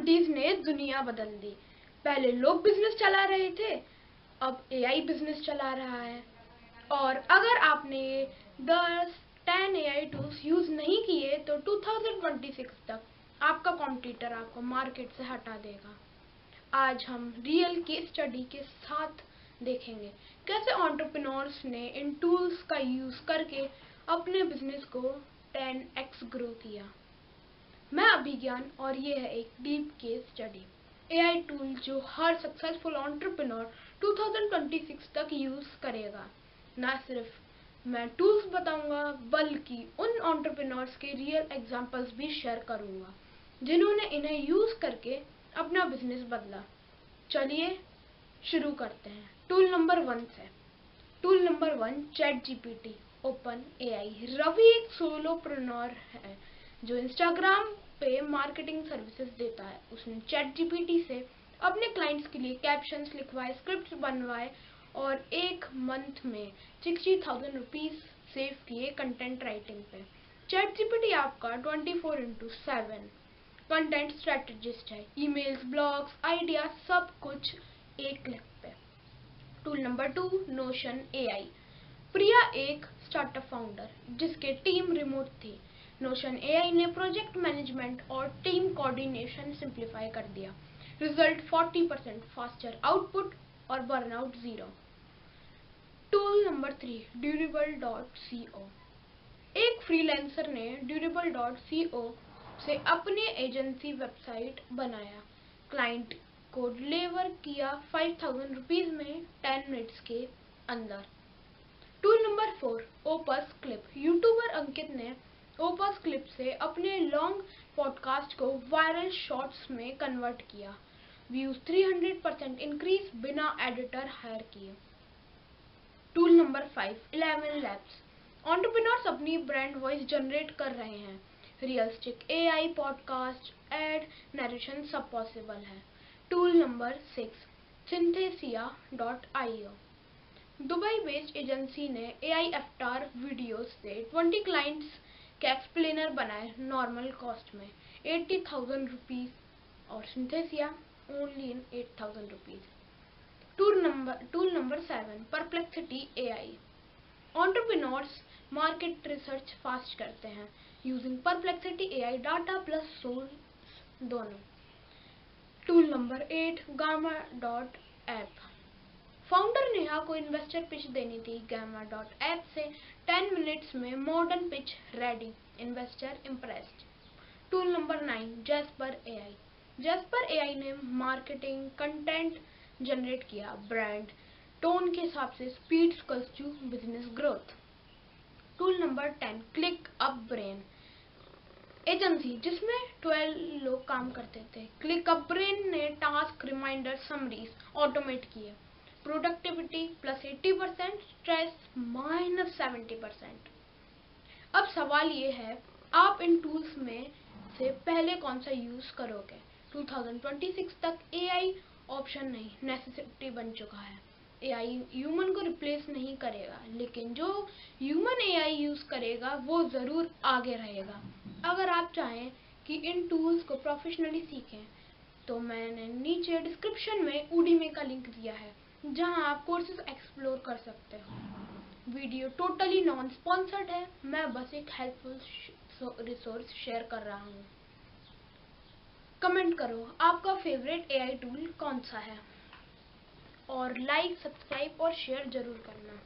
2020s ने दुनिया बदल दी। पहले लोग बिजनेस चला रहे थे, अब एआई बिजनेस चला रहा है। और अगर आपने 10 एआई टूल्स यूज नहीं किए तो 2026 तक आपका कॉम्पिटिटर आपको मार्केट से हटा देगा। आज हम रियल केस स्टडी के साथ देखेंगे कैसे एंटरप्रेन्योर्स ने इन टूल्स का यूज करके अपने बिजनेस को 10x ग्रो किया। मैं अभिज्ञान और ये है एक deep case study. AI tool जो हर सक्सेसफुल एंटरप्रेन्योर 2026 तक यूज करेगा। ना सिर्फ मैं टूल्स बताऊंगा बल्कि उन एंटरप्रेन्योर्स के रियल एग्जांपल्स भी शेयर करूंगा जिन्होंने इन्हें यूज करके अपना बिजनेस बदला। चलिए शुरू करते हैं टूल नंबर 1 से। Tool number 1 ChatGPT open AI. Ravi एक सोलोप्रेन्योर है जो इंस्टाग्राम पे मार्केटिंग सर्विसेज देता है। उसने ChatGPT से अपने क्लाइंट्स के लिए कैप्शंस लिखवाए, स्क्रिप्ट्स बनवाए और एक मंथ में 60,000 रुपीज सेव किए कंटेंट राइटिंग पे। ChatGPT आपका 24/7 कंटेंट स्ट्रेटेजिस्ट है। ईमेल्स, ब्लॉग्स, आइडिया सब कुछ एक क्लिक पे। Tool number 2 Notion AI. Priya एक स्टार्टअप फाउंडर जिसके टीम रिमोट थी। नोशन एआई ने प्रोजेक्ट मैनेजमेंट और टीम कोऑर्डिनेशन सिंप्लीफाई कर दिया। रिजल्ट 40% फास्टर आउटपुट और बर्नआउट 0। Tool number 3 Durable.co। एक फ्रीलांसर ने Durable.co से अपने एजेंसी वेबसाइट बनाया। क्लाइंट को डिलीवर किया 5,000 रुपीज में 10 मिनट्स के अंदर। Tool number 4 OpusClip। YouTuber Ankit ने OpusClip से अपने लॉन्ग पॉडकास्ट को वायरल शॉर्ट्स में कन्वर्ट किया। व्यूज 300% इंक्रीज बिना एडिटर हायर किए। Tool number 5 ElevenLabs। एंटरप्रेन्योर्स अपनी ब्रांड वॉइस जनरेट कर रहे हैं। Realistic AI, podcast, ad, narration सब पॉसिबल है। Tool number 6 Synthesia.io। Dubai based agency ने एआई अवतार वीडियोस से 20 क्लाइंट्स के एक्सप्लेनर बनाए नॉर्मल कॉस्ट में 80,000 रुपीज और Synthesia only in 8,000 rupees. Tool number 7 Perplexity AI. Entrepreneurs market research fast करते हैं using Perplexity AI data plus source दोनों। Tool number 8 Gamma.app। Founder Neha को इन्वेस्टर पिच देनी थी। Gamma.app से 10 मिनट्स में modern pitch ready. Investor impressed. Tool number 9 Jasper AI. Jasper AI ने marketing content generate किया। ब्रांड टोन के हिसाब से speed equals to business growth. Tool number 10 ClickUp brain. Agency जिसमें 12 लोग काम करते थे। क्लिक अप ब्रेन ने टास्क, रिमाइंडर, समरीज ऑटोमेट किए। Productivity +80%, stress -70%। अब सवाल ये है आप इन टूल्स में से पहले कौन सा यूज करोगे। 2026 तक एआई ऑप्शन नहीं नेसेसिटी बन चुका है। एआई ह्यूमन को रिप्लेस नहीं करेगा, लेकिन जो ह्यूमन एआई यूज करेगा वो जरूर आगे रहेगा। अगर आप चाहें कि इन टूल्स को प्रोफेशनली सीखें तो मैंने नीचे डिस्क्रिप्शन में Udemy का लिंक दिया है जहां आप कोर्सेज एक्सप्लोर कर सकते हो। वीडियो टोटली नॉन स्पॉन्सर्ड है, मैं बस एक हेल्पफुल रिसोर्स शेयर कर रहा हूँ। कमेंट करो आपका फेवरेट एआई टूल कौन सा है और लाइक, सब्सक्राइब और शेयर जरूर करना।